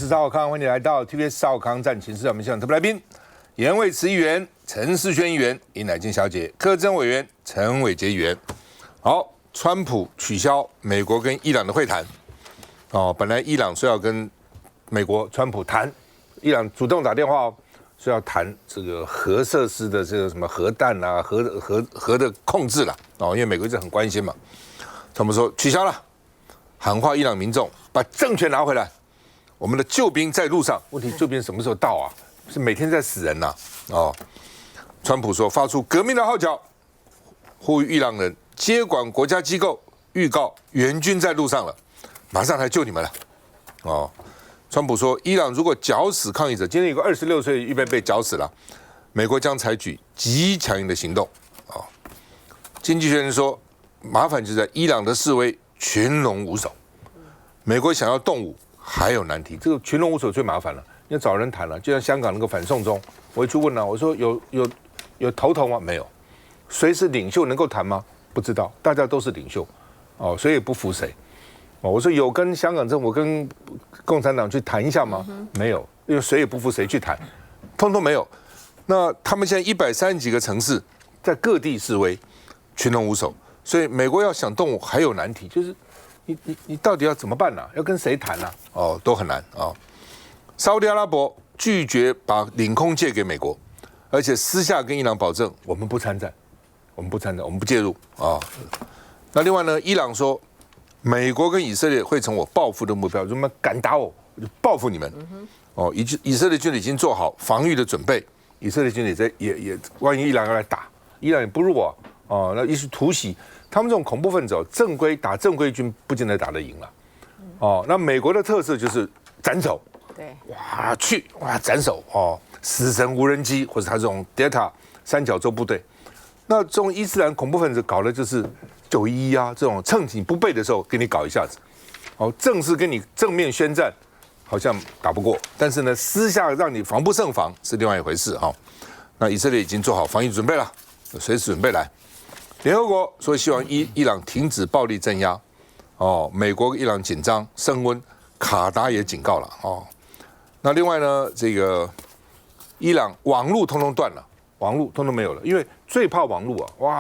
是赵少康，欢迎你来到 TBS 少康战情室。我们现场特别来宾，严卫慈议员、陈世轩议员、尹乃菁小姐、柯贞委员、陈伟杰议员。好，川普取消美国跟伊朗的会谈。本来伊朗说要跟美国川普谈，伊朗主动打电话说要谈这个核设施的这个什么核弹啊、核的控制啦。因为美国一直很关心嘛。川普说取消了，喊话伊朗民众把政权拿回来。我们的救兵在路上，问题救兵什么时候到啊？是每天在死人呐！川普说发出革命的号角，呼吁伊朗人接管国家机构，预告援军在路上了，马上来救你们了。川普说，伊朗如果绞死抗议者，今天有个26岁预备被绞死了，美国将采取极强硬的行动。经济学人说，麻烦就在伊朗的示威群龙无首，美国想要动武。还有难题，这个群龙无首最麻烦了，你要找人谈了。就像香港那个反送中，我去问了，我说有头头吗？没有。谁是领袖能够谈吗？不知道，大家都是领袖，谁也不服谁。我说有跟香港政府跟共产党去谈一下吗？没有，因为谁也不服谁去谈，通通没有。那他们现在130几个城市在各地示威，群龙无首，所以美国要想动武还有难题，就是。你到底要怎么办呢？要跟谁谈呢？都很难啊。沙特阿拉伯拒绝把领空借给美国，而且私下跟伊朗保证，我们不参战，我们不介入啊。那另外呢，伊朗说，美国跟以色列会成我报复的目标，如果你们敢打我，我就报复你们。以色列军队已经做好防御的准备，以色列军队也万一伊朗要来打，伊朗也不弱那一是突袭。他们这种恐怖分子正规打正规军不见得打得赢了，那美国的特色就是斩首，对，斩首死神无人机或者他这种 Delta 三角洲部队，那这种伊斯兰恐怖分子搞的就是911啊，这种趁你不备的时候给你搞一下子，正式跟你正面宣战好像打不过，但是呢私下让你防不胜防是另外一回事那以色列已经做好防御准备了，随时准备来。联合国说希望伊朗停止暴力镇压，美国跟伊朗紧张升温，卡达也警告了那另外呢，这个伊朗网路通通断了，网路通通没有了，因为最怕网路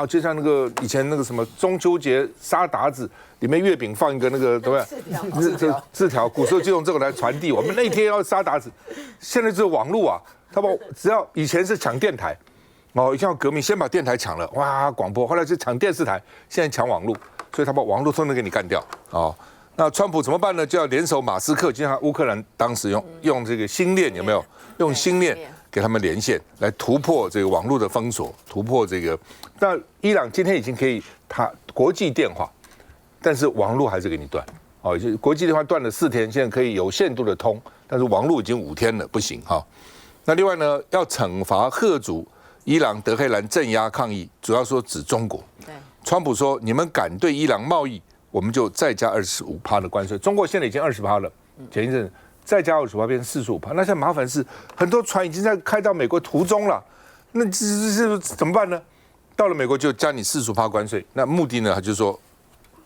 就像那个以前那个什么中秋节杀鞑子，里面月饼放一个那个对不对？字条，古时候就用这个来传递。我们那天要杀鞑子，现在就是网路他们只要以前是抢电台。以前要革命，先把电台抢了，广播，后来就抢电视台，现在抢网络，所以他把网络都能给你干掉那川普怎么办呢？就要联手马斯克，就像乌克兰当时用这个星链有没有？用星链给他们连线，来突破这个网络的封锁，突破这个。那伊朗今天已经可以国际电话，但是网络还是给你断就国际电话断了4天，现在可以有限度的通，但是网络已经5天了，不行那另外呢，要惩罚嚇阻。伊朗德黑兰镇压抗议，主要说指中国。川普说：“你们敢对伊朗贸易，我们就再加25%的关税。”中国现在已经20%了，前一阵再加25%变成45%。那现在麻烦是很多船已经在开到美国途中了，那这怎么办呢？到了美国就加你45%关税。那目的呢？他就说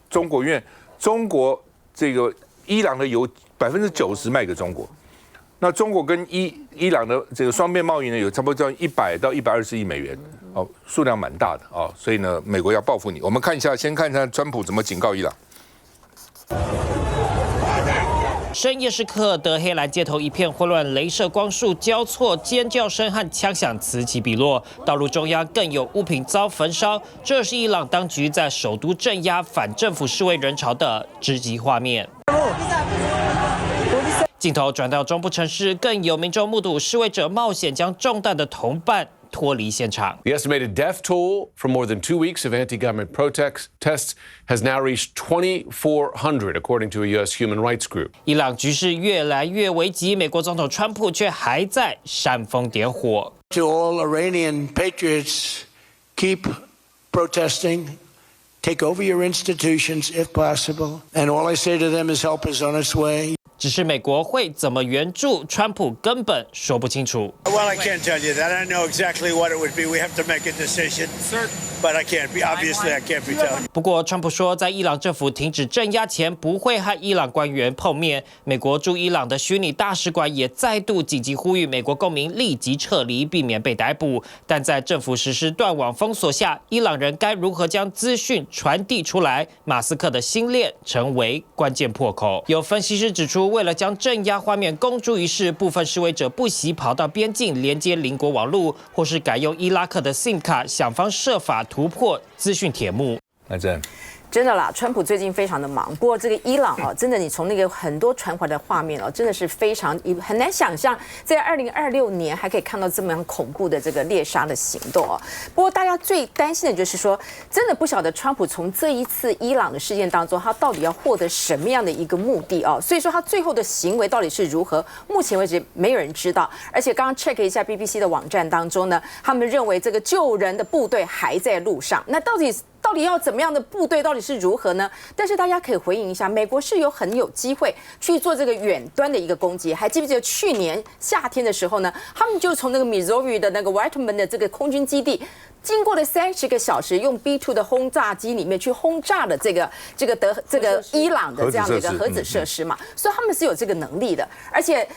中国，因为中国这个伊朗的油90%卖给中国。那中国跟伊朗的这个双边贸易呢，有差不多100到120亿美元，数量蛮大的所以呢，美国要报复你。我们先看一下川普怎么警告伊朗。深夜时刻，德黑兰街头一片混乱，雷射光束交错，尖叫声和枪响此起彼落。道路中央更有物品遭焚烧，这是伊朗当局在首都镇压反政府示威人潮的直击画面。镜头转到中部城市，更有民众目睹示威者冒险将中弹的同伴脱离现场。The estimated death toll from more than 2 weeks of anti-government protests has now reached 2,400, according to a U.S. human rights group. 伊朗局势越来越危急，美国总统川普却还在煽风点火。To all Iranian patriots, keep protesting. Take over your institutions if possible. And all I say to them is help is on its way. 只是美国会怎么援助，川普根本说不清楚。Well, I can't tell you that. I know exactly what it would be. We have to make a decision. Sir. but I can't be. Obviously, I can't be telling. 不过，川普说，在伊朗政府停止镇压前，不会和伊朗官员碰面。美国驻伊朗的虚拟大使馆也再度紧急呼吁美国公民立即撤离，避免被逮捕。但在政府实施断网封锁下，伊朗人该如何将资讯传递出来？马斯克的星链成为关键破口。有分析师指出，为了将镇压画面公诸于世，部分示威者不惜跑到边境连接邻国网路，或是改用伊拉克的 SIM 卡，想方设法突破资讯铁幕。来这。真的啦，川普最近非常的忙。不过这个伊朗哦，真的你从那个很多传回的画面哦，真的是非常很难想象，在2026年还可以看到这么样恐怖的这个猎杀的行动哦。不过大家最担心的就是说，真的不晓得川普从这一次伊朗的事件当中，他到底要获得什么样的一个目的哦？所以说他最后的行为到底是如何，目前为止没有人知道。而且刚刚 check 一下 BBC 的网站当中呢，他们认为这个救人的部队还在路上。那到底要怎么样的部队，到底是如何呢？但是大家可以回应一下，美国是很有机会去做这个远端的一个攻击。还记不记得去年夏天的时候呢，他们就从那个 Missouri 的那个 Whiteman 的这个空军基地，经过了30个小时，用 B2 的轰炸机里面去轰炸了这个伊朗的这样的一个核子设施嘛，所以他们是有这个能力的。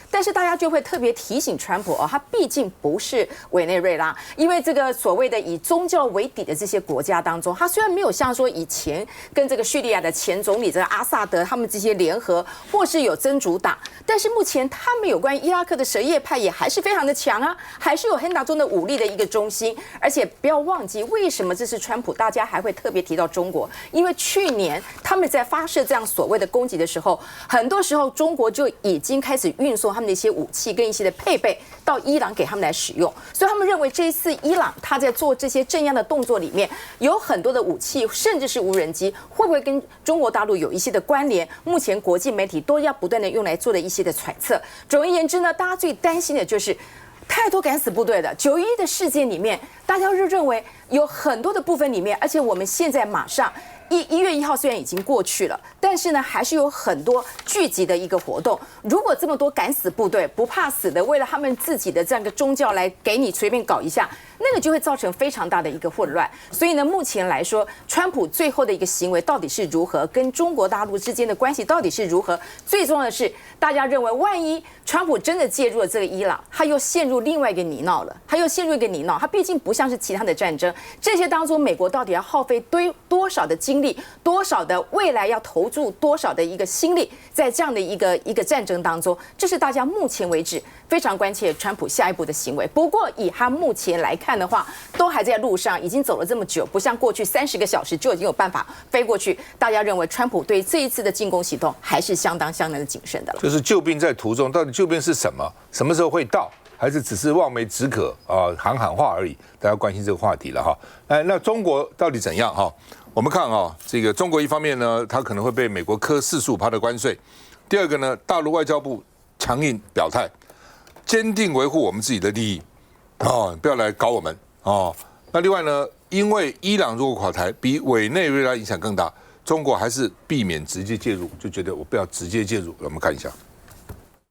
但是大家就会特别提醒川普哦，他毕竟不是委内瑞拉，因为这个所谓的以宗教为底的这些国家当中，他虽然没有像说以前跟这个叙利亚的前总理这个阿萨德他们这些联合，或是有真主党，但是目前他们有关于伊拉克的什叶派也还是非常的强啊，还是有很大中的武力的一个中心。而且不要忘记，为什么这次川普大家还会特别提到中国？因为去年他们在发射这样所谓的攻击的时候，很多时候中国就已经开始运送他们的一些武器跟一些的配备到伊朗给他们来使用，所以他们认为这一次伊朗他在做这些镇压的动作里面有很多的武器，甚至是无人机，会不会跟中国大陆有一些的关联？目前国际媒体都要不断的用来做的一些的揣测。总而言之呢，大家最担心的就是太多敢死部队的911的事件里面，大家就认为有很多的部分里面，而且我们现在马上1月1号虽然已经过去了，但是呢，还是有很多聚集的一个活动。如果这么多敢死部队不怕死的，为了他们自己的这样一个宗教来给你随便搞一下，那个就会造成非常大的一个混乱。所以呢，目前来说，川普最后的一个行为到底是如何，跟中国大陆之间的关系到底是如何？最重要的是，大家认为，万一川普真的介入了这个伊朗，他又陷入另外一个泥淖了。他毕竟不像是其他的战争，这些当中，美国到底要耗费多少的精力，多少的未来要投注多少的一个心力，在这样的一个战争当中，这是大家目前为止非常关切川普下一步的行为。不过以他目前来看的话，都还在路上，已经走了这么久，不像过去30个小时就已经有办法飞过去。大家认为川普对这一次的进攻行动还是相当的谨慎的了。就是救兵在途中，到底救兵是什么？什么时候会到？还是只是望梅止渴啊，喊话而已？大家关心这个话题了哈。那中国到底怎样哈？我们看啊，这个中国一方面呢，它可能会被美国科45%的关税；第二个呢，大陆外交部强硬表态，坚定维护我们自己的利益哦，不要来搞我们哦。那另外呢，因为伊朗如果垮台，比委内瑞拉影响更大，中国还是避免直接介入，就觉得我不要直接介入。我们看一下。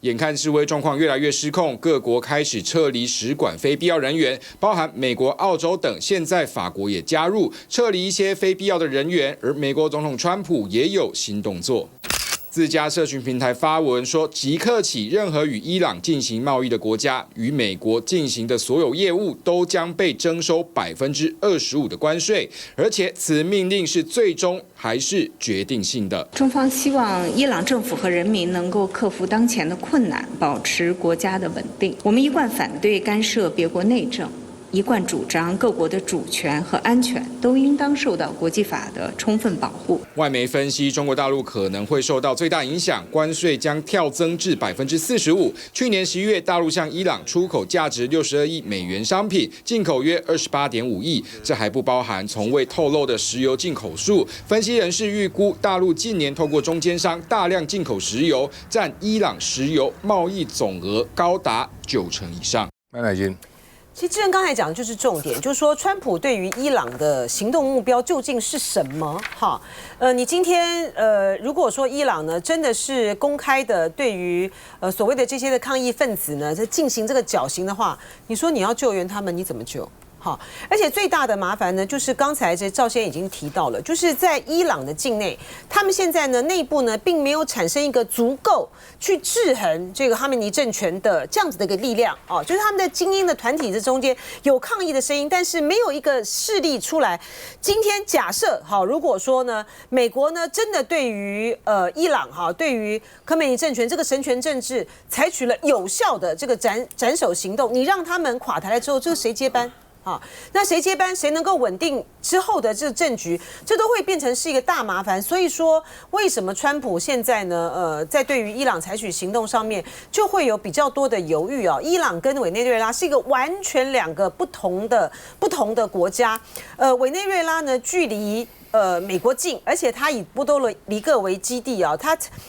眼看示威状况越来越失控，各国开始撤离使馆非必要人员，包含美国、澳洲等。现在法国也加入撤离一些非必要的人员，而美国总统川普也有新动作。自家社群平台发文说，即刻起，任何与伊朗进行贸易的国家与美国进行的所有业务都将被征收25%的关税，而且此命令是最终还是决定性的。中方希望伊朗政府和人民能够克服当前的困难，保持国家的稳定。我们一贯反对干涉别国内政，一贯主张各国的主权和安全都应当受到国际法的充分保护。外媒分析，中国大陆可能会受到最大影响，关税将跳增至45%。去年11月，大陆向伊朗出口价值62亿美元商品，进口约28.5亿，这还不包含从未透露的石油进口数。分析人士预估，大陆近年透过中间商大量进口石油，占伊朗石油贸易总额高达90%以上。麦乃金。其实志仁刚才讲的就是重点，就是说川普对于伊朗的行动目标究竟是什么？哈，你今天如果说伊朗呢真的是公开的对于所谓的这些的抗议分子呢在进行这个绞刑的话，你说你要救援他们，你怎么救？好，而且最大的麻烦呢，就是刚才这赵先已经提到了，就是在伊朗的境内，他们现在呢内部呢并没有产生一个足够去制衡这个哈梅尼政权的这样子的一个力量哦，就是他们在精英的团体之中间有抗议的声音，但是没有一个势力出来。今天假设好，如果说呢，美国呢真的对于伊朗哈，对于哈梅尼政权这个神权政治采取了有效的这个斩首行动，你让他们垮台了之后，这个谁接班？好，那谁接班，谁能够稳定之后的这个政局，这都会变成是一个大麻烦。所以说，为什么川普现在呢，在对于伊朗采取行动上面，就会有比较多的犹豫啊？伊朗跟委内瑞拉是一个完全两个不同的国家。委内瑞拉呢，距离美国近，而且它以波多黎各为基地啊，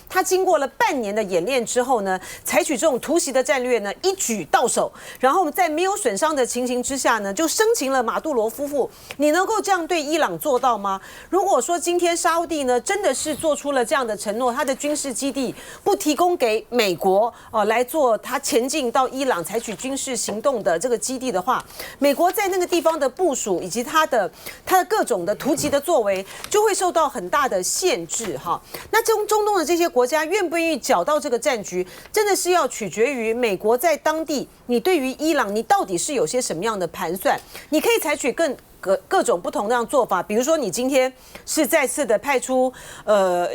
它经过了半年的演练之后呢，采取这种突袭的战略呢，一举到手，然后在没有损伤的情形之下呢，就生擒了马杜罗夫妇。你能够这样对伊朗做到吗？如果说今天沙烏地呢真的是做出了这样的承诺，他的军事基地不提供给美国来做他前进到伊朗采取军事行动的这个基地的话，美国在那个地方的部署以及它的各种的突击的作为，就会受到很大的限制哈。那中东的这些国家愿不愿意搅到这个战局，真的是要取决于美国在当地，你对于伊朗你到底是有些什么样的盘算？你可以采取各种不同的样做法，比如说你今天是再次的派出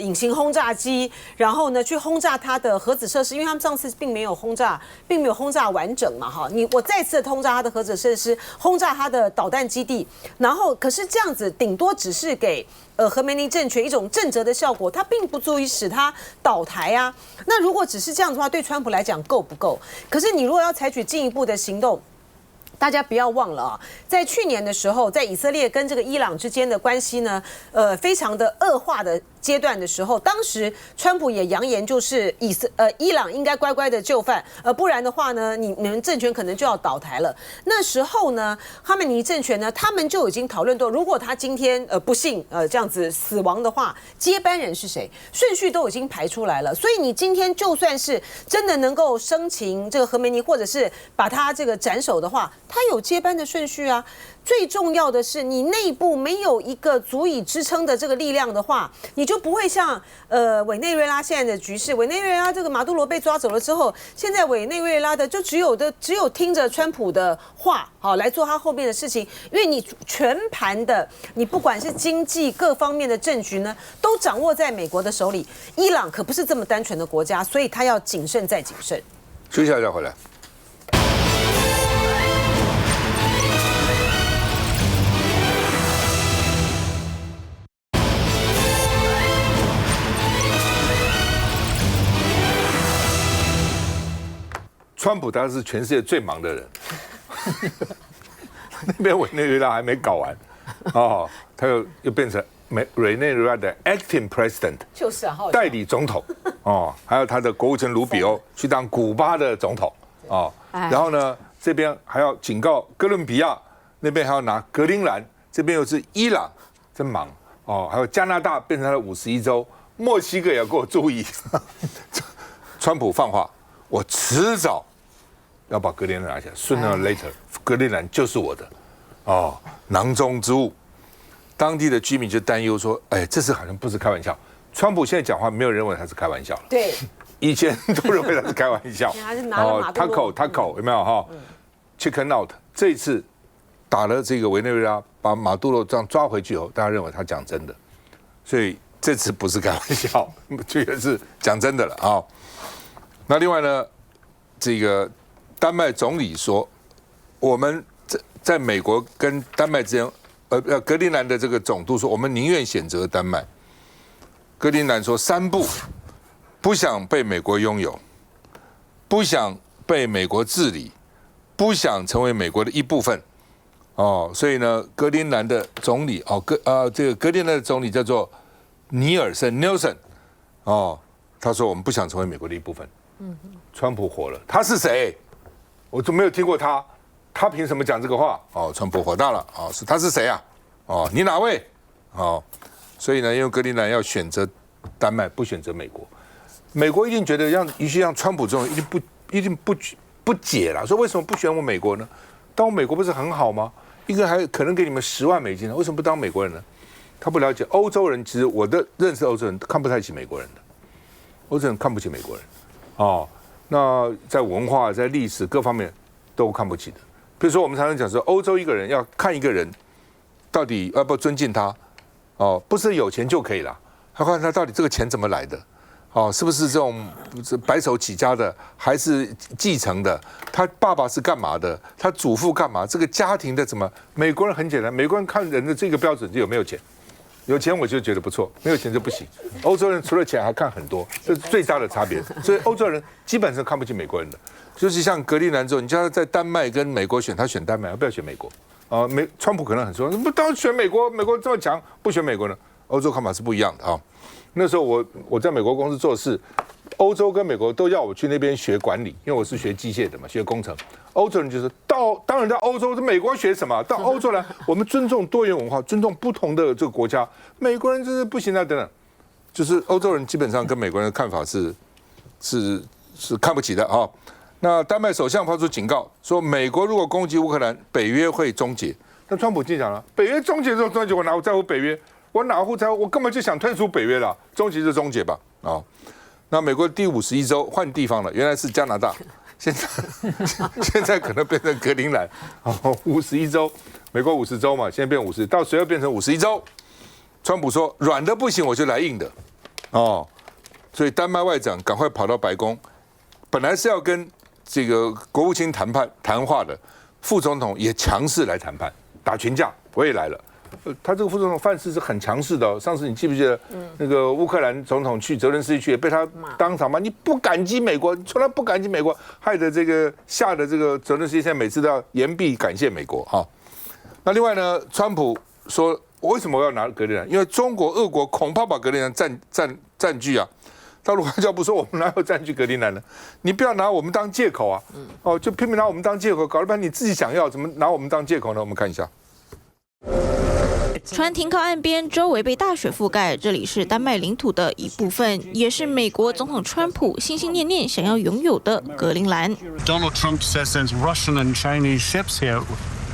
隐形轰炸机，然后呢去轰炸它的核子设施，因为他们上次并没有轰炸完整嘛哈。我再次的轰炸它的核子设施，轰炸它的导弹基地，然后可是这样子顶多只是给和梅尼政权一种震慑的效果，它并不足以使它倒台啊。那如果只是这样的话，对川普来讲够不够？可是你如果要采取进一步的行动，大家不要忘了啊，在去年的时候，在以色列跟这个伊朗之间的关系呢，非常的恶化的阶段的时候，当时川普也扬言，就是伊朗应该乖乖的就范，不然的话呢，你们政权可能就要倒台了。那时候呢，哈梅尼政权呢，他们就已经讨论到，如果他今天不幸这样子死亡的话，接班人是谁，顺序都已经排出来了。所以你今天就算是真的能够生擒这个哈梅尼，或者是把他这个斩首的话，他有接班的顺序啊。最重要的是，你内部没有一个足以支撑的这个力量的话，你就不会像委内瑞拉现在的局势。委内瑞拉这个马杜罗被抓走了之后，现在委内瑞拉的就只有听着川普的话，好来做他后面的事情。因为你全盘的，你不管是经济各方面的政局呢，都掌握在美国的手里。伊朗可不是这么单纯的国家，所以他要谨慎再谨慎。休息一下再回来。川普当然是全世界最忙的人，那边委内瑞拉还没搞完，哦，他又变成委内瑞拉的 acting president， 就是啊，代理总统，哦，还有他的国务卿卢比欧去当古巴的总统，哦，然后呢，这边还要警告哥伦比亚，那边还要拿格陵兰，这边又是伊朗，真忙哦，还有加拿大变成他的51州，墨西哥也要给我注意，川普放话，我迟早要把格陵兰拿下来 ，sooner or later， 格陵兰就是我的，哦，囊中之物。当地的居民就担忧说：“哎，这次好像不是开玩笑。”川普现在讲话，没有人认为他是开玩笑了。对，以前都认为他是开玩笑。还是拿了马杜罗，Taco 有没有哈？Chicken out。这一次打了这个委内瑞拉，把马杜罗这样抓回去以后，大家认为他讲真的，所以这次不是开玩笑，确实是讲真的了啊。那另外呢，这个丹麦总理说，我们在美国跟丹麦之间，格陵兰的这个总督说，我们宁愿选择丹麦。格陵兰说3不：不想被美国拥有，不想被美国治理，不想成为美国的一部分。哦，所以呢，格陵兰的总理这个格陵兰的总理叫做尼尔森 （Nielsen）。哦，他说我们不想成为美国的一部分。川普火了，他是谁？我都没有听过他，他凭什么讲这个话？哦，川普火大了，哦，他是谁啊？哦，你哪位？哦，所以呢，因为格陵兰要选择丹麦，不选择美国，美国一定觉得与其让川普这种一定不解了，说为什么不选我美国呢？但我美国不是很好吗？一个还可能给你们10万美金呢，为什么不当美国人呢？他不了解欧洲人，其实我的认识欧洲人看不太起美国人的，欧洲人看不起美国人，哦，那在文化、在历史各方面都看不起的。比如说我们常常讲说，欧洲一个人要看一个人到底要不要尊敬他，哦，不是有钱就可以了，要看他到底这个钱怎么来的。哦，是不是这种白手起家的，还是继承的？他爸爸是干嘛的？他祖父干嘛？这个家庭的怎么？美国人很简单，美国人看人的这个标准就有没有钱，有钱我就觉得不错，没有钱就不行。欧洲人除了钱还看很多，这是最大的差别。所以欧洲人基本上看不起美国人的，就是像格陵兰州，你叫他在丹麦跟美国选，他选丹麦，不要选美国。川普可能很说，不当然选美国，美国这么强，不选美国呢？欧洲看法是不一样的啊。那时候我在美国公司做事，欧洲跟美国都要我去那边学管理，因为我是学机械的嘛，学工程。欧洲人就是当然在欧洲，美国学什么？到欧洲来，我们尊重多元文化，尊重不同的这个国家。美国人就是不行啊，等等，就是欧洲人基本上跟美国人的看法是看不起的啊。那丹麦首相发出警告说，美国如果攻击乌克兰，北约会终结。那川普就讲了，北约终结就终结，我哪有在乎北约？我哪乎在乎？我根本就想退出北约了，终结就终结吧。哦，那美国第51州换地方了，原来是加拿大，现在可能变成格陵兰。哦，51州，美国50州嘛，现在变50，到随后变成51州。川普说软的不行，我就来硬的。哦，所以丹麦外长赶快跑到白宫，本来是要跟这个国务卿谈话的，副总统也强势来谈判，打群架，我也来了。他这个副总统范式是很强势的哦。上次你记不记得那个乌克兰总统去泽连斯基去，也被他当场骂，你不感激美国，你从来不感激美国，害得这个吓得这个泽连斯基现在每次都要言必感谢美国哈。那另外呢，川普说为什么我要拿格陵兰？因为中国、俄国恐怕把格陵兰占据啊。大陆外交部说我们哪有占据格陵兰呢？你不要拿我们当借口啊！哦，就偏偏拿我们当借口，搞了半天你自己想要，怎么拿我们当借口呢？我们看一下。船停靠岸边，周围被大雪覆盖。这里是丹麦领土的一部分，也是美国总统川普心心念念想要拥有的格陵兰。Donald Trump says there's Russian and Chinese ships here.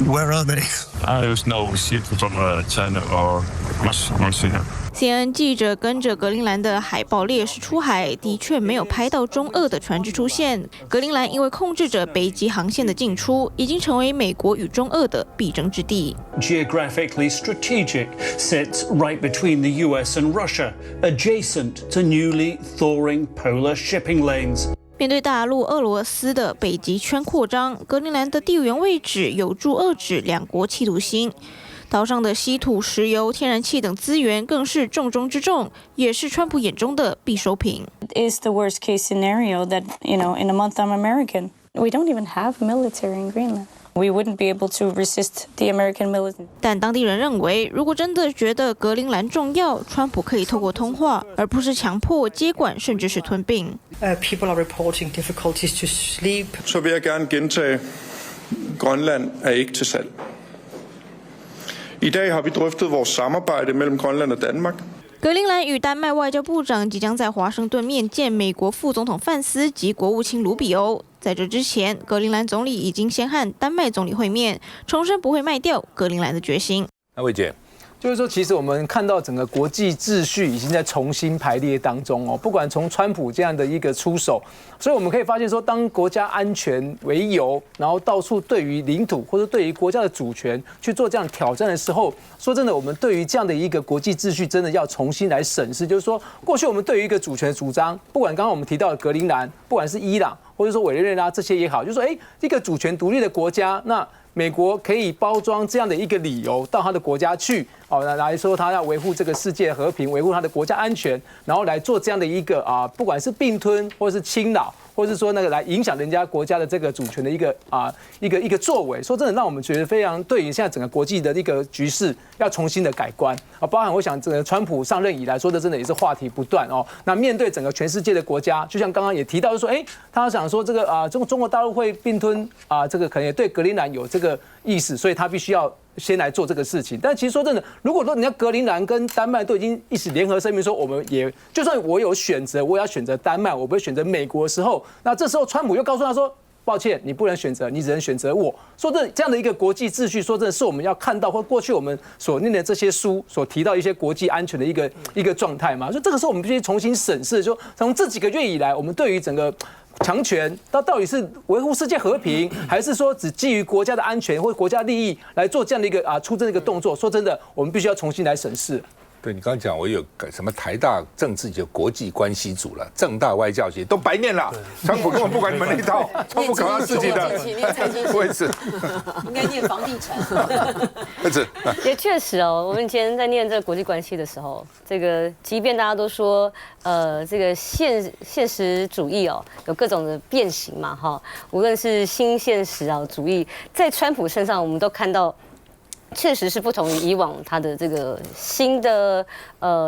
Where are they? There's no ship from China or Russia. CNN 记者跟着格陵兰的海豹烈士出海，的确没有拍到中俄的船只出现。格陵兰因为控制着北极航线的进出，已经成为美国与中俄的必争之地。Geographically strategic, sits right between the US and Russia, adjacent to newly thawing polar shipping lanes. 面对大陆俄罗斯的北极圈扩张，格陵兰的地缘位置有助遏制两国企图心。岛上的稀土、石油、天然气等资源更是重中之重，也是川普眼中的必收品。It is the worst case scenario that, in a month I'm American. We don't even have military in Greenland. We wouldn't be able to resist the American military. 但当地人认为，如果真的觉得格陵兰重要，川普可以透过通话，而不是強迫接管，甚至是吞并。People are reporting difficulties to sleep. Så vil jeg gerne gentage, Grønland er ikke til salg. I dag har vi drøftet vores samarbejde mellem Grønland og Danmark. 格陵兰与丹麦外交部长即将在华盛顿面见美国副总统范斯及国务卿卢比欧。在这之前，格陵兰总理已经先和丹麦总理会面，重申不会卖掉格陵兰的决心。那魏姐。就是说，其实我们看到整个国际秩序已经在重新排列当中哦。不管从川普这样的一个出手，所以我们可以发现说，当国家安全为由，然后到处对于领土或者对于国家的主权去做这样挑战的时候，说真的，我们对于这样的一个国际秩序，真的要重新来审视。就是说，过去我们对于一个主权主张，不管刚刚我们提到的格陵兰，不管是伊朗或者说委内瑞拉这些也好，就是说，一个主权独立的国家，那美国可以包装这样的一个理由到他的国家去，来说他要维护这个世界和平，维护他的国家安全，然后来做这样的一个不管是并吞或是侵扰，或是说那个来影响人家国家的这个主权的一个作为。说真的，让我们觉得非常对于现在整个国际的一个局势要重新的改观啊，包含我想这个川普上任以来说的真的也是话题不断哦。那面对整个全世界的国家，就像刚刚也提到，就说他想说这个中国大陆会并吞这个可能也对格陵兰有这个意思，所以他必须要先来做这个事情。但其实说真的，如果说人家格陵兰跟丹麦都已经一起联合声明说，我们也就算我有选择，我也要选择丹麦，我不会选择美国的时候，那这时候川普又告诉他说，抱歉，你不能选择，你只能选择我。说真的，这样的一个国际秩序，说真的是我们要看到，或过去我们所念的这些书所提到一些国际安全的一个状态嘛。所以这个时候我们必须重新审视，就从这几个月以来，我们对于整个强权，它到底是维护世界和平，还是说只基于国家的安全或国家利益来做这样的一个出征的一个动作？说真的，我们必须要重新来审视。对你刚刚讲，我有什么台大政治就国际关系组了，政大外交系都白念了，川普根本不管你们那一套，川普搞他自己的，我也是，应该念房地产。也确实哦，我们以前在念这个国际关系的时候，这个即便大家都说，这个现实主义哦，有各种的变形嘛，哈，无论是新现实主义，在川普身上我们都看到。确实是不同于以往他的这个新的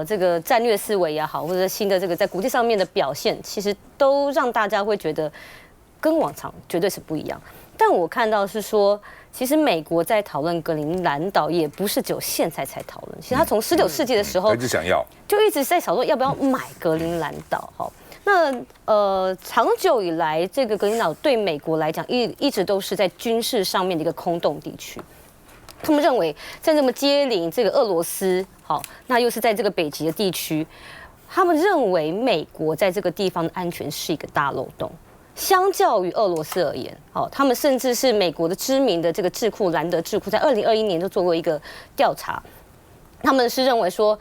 这个战略思维也好，或者新的这个在国际上面的表现，其实都让大家会觉得跟往常绝对是不一样。但我看到是说，其实美国在讨论格陵兰岛，也不是只有现在才讨论，其实他从19世纪的时候一直想要，就一直在讨论要不要买格陵兰岛。哈，那长久以来，这个格陵兰岛对美国来讲一直都是在军事上面的一个空洞地区。他们认为，在这么接邻这个俄罗斯，好，那又是在这个北极的地区，他们认为美国在这个地方的安全是一个大漏洞。相较于俄罗斯而言，好，他们甚至是美国的知名的这个智库兰德智库，在2021年就做过一个调查，他们是认为说，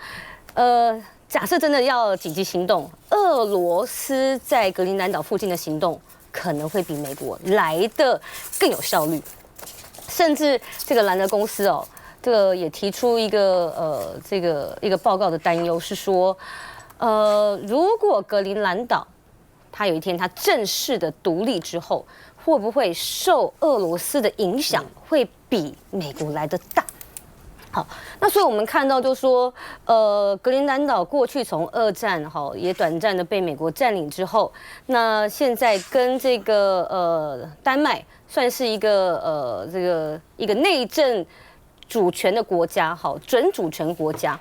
假设真的要紧急行动，俄罗斯在格陵兰岛附近的行动可能会比美国来的更有效率。甚至这个兰德公司哦，这个也提出一个一个报告的担忧是说，如果格陵兰岛它有一天它正式的独立之后，会不会受俄罗斯的影响会比美国来的大？好，那所以我们看到就是说，格陵兰岛过去从2战也短暂的被美国占领之后，那现在跟这个丹麦。算是一个一个内政主权的国家，好，准主权国家。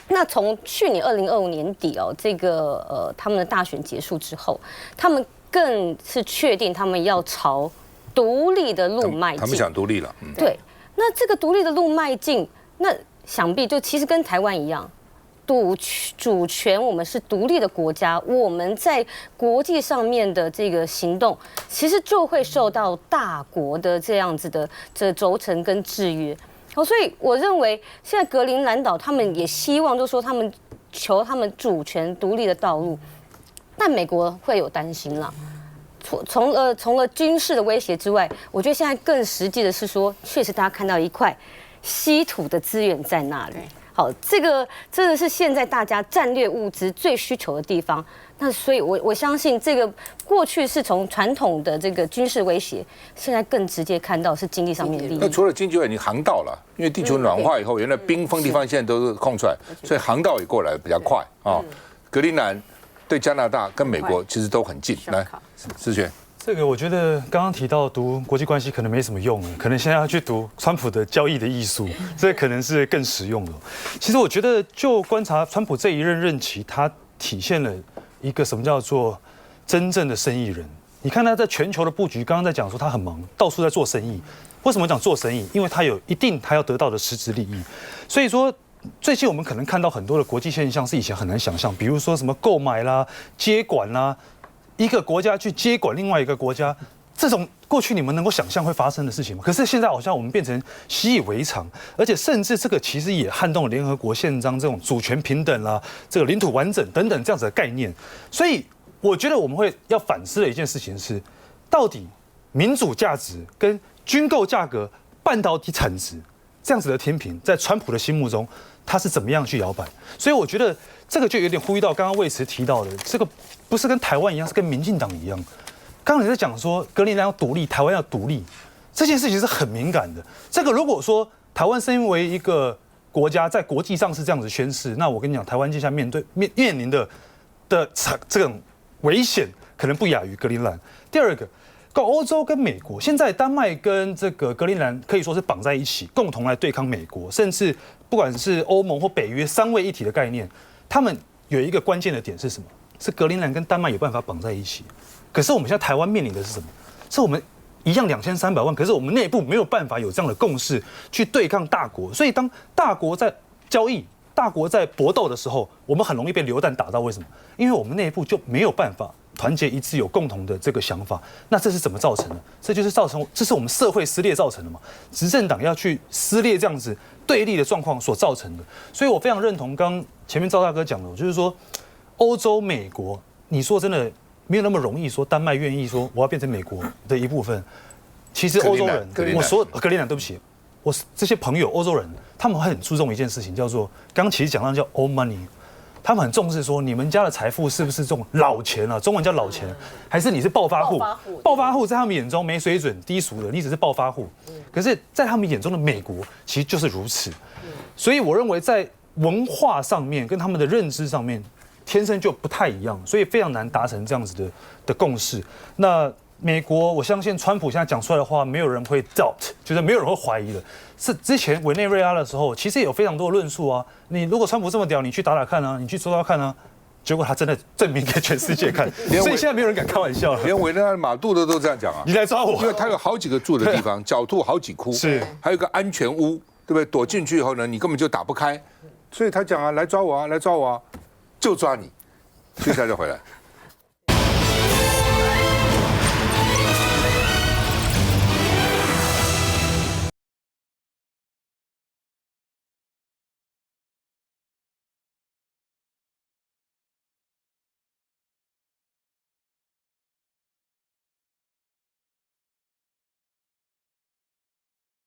那从去年2025年底哦，这个他们的大选结束之后，他们更是确定他们要朝独立的路迈进。他们想独立了，对。那这个独立的路迈进，那想必就其实跟台湾一样。主权，我们是独立的国家，我们在国际上面的这个行动，其实就会受到大国的这样子的轴承跟制约。所以我认为现在格陵兰岛他们也希望，就说他们求他们主权独立的道路，但美国会有担心啦。除了军事的威胁之外，我觉得现在更实际的是说，确实大家看到一块稀土的资源在那里。好，这个真的是现在大家战略物资最需求的地方。那所以我相信这个过去是从传统的这个军事威胁，现在更直接看到是经济上面的利益。那除了经济外，你航道了，因为地球暖化以后，原来冰封地方现在都是空出来，所以航道也过来比较快啊。格陵兰对加拿大跟美国其实都很近。来，思璇。这个我觉得刚刚提到读国际关系可能没什么用，可能现在要去读川普的交易的艺术，这可能是更实用的。其实我觉得就观察川普这一任期，他体现了一个什么叫做真正的生意人。你看他在全球的布局，刚刚在讲说他很忙，到处在做生意。为什么讲做生意？因为他有一定他要得到的实质利益。所以说最近我们可能看到很多的国际现象是以前很难想象，比如说什么购买啦、接管啦。一个国家去接管另外一个国家，这种过去你们能够想象会发生的事情吗？可是现在好像我们变成习以为常，而且甚至这个其实也撼动了联合国宪章这种主权平等啦、这个领土完整等等这样子的概念。所以我觉得我们会要反思的一件事情是，到底民主价值跟军购价格、半导体产值这样子的天平，在川普的心目中，他是怎么样去摇摆？所以我觉得这个就有点呼吁到刚刚魏慈提到的，这个不是跟台湾一样，是跟民进党一样。刚刚你在讲说格陵兰要独立，台湾要独立，这件事情是很敏感的。这个如果说台湾身为一个国家，在国际上是这样子宣示，那我跟你讲，台湾接下来面临的这种危险，可能不亚于格陵兰。第二个，欧洲跟美国，现在丹麦跟这个格陵兰可以说是绑在一起，共同来对抗美国，甚至不管是欧盟或北约3位一体的概念，他们有一个关键的点是什么？是格陵兰跟丹麦有办法绑在一起。可是我们现在台湾面临的是什么？是我们一样2300万，可是我们内部没有办法有这样的共识去对抗大国，所以当大国在交易、大国在搏斗的时候，我们很容易被流弹打到。为什么？因为我们内部就没有办法团结一致，有共同的这个想法。那这是怎么造成的？这是我们社会撕裂造成的嘛？执政党要去撕裂这样子对立的状况所造成的。所以我非常认同刚前面赵大哥讲的，就是说欧洲、美国，你说真的。没有那么容易说，丹麦愿意说我要变成美国的一部分。其实欧洲人，我说格陵兰，对不起，我这些朋友欧洲人，他们很注重一件事情，叫做刚其实讲到叫 old money， 他们很重视说你们家的财富是不是这种老钱啊，中文叫老钱，还是你是暴发户？暴发户在他们眼中没水准、低俗的，你只是暴发户。可是，在他们眼中的美国其实就是如此。所以我认为在文化上面跟他们的认知上面。天生就不太一样，所以非常难达成这样子的共识。那美国，我相信川普现在讲出来的话，没有人会 doubt， 就是没有人会怀疑的。是之前委内瑞拉的时候，其实也有非常多的论述啊。你如果川普这么屌，你去打打看啊，你去抓抓看啊。结果他真的证明给全世界看，所以现在没有人敢开玩笑了。连委内瑞拉马杜罗都这样讲啊，你来抓我，因为他有好几个住的地方，狡兔好几窟，是，还有一个安全屋，对不对？躲进去以后呢，你根本就打不开，所以他讲啊，来抓我啊，来抓我啊。就抓你，接下来就回来。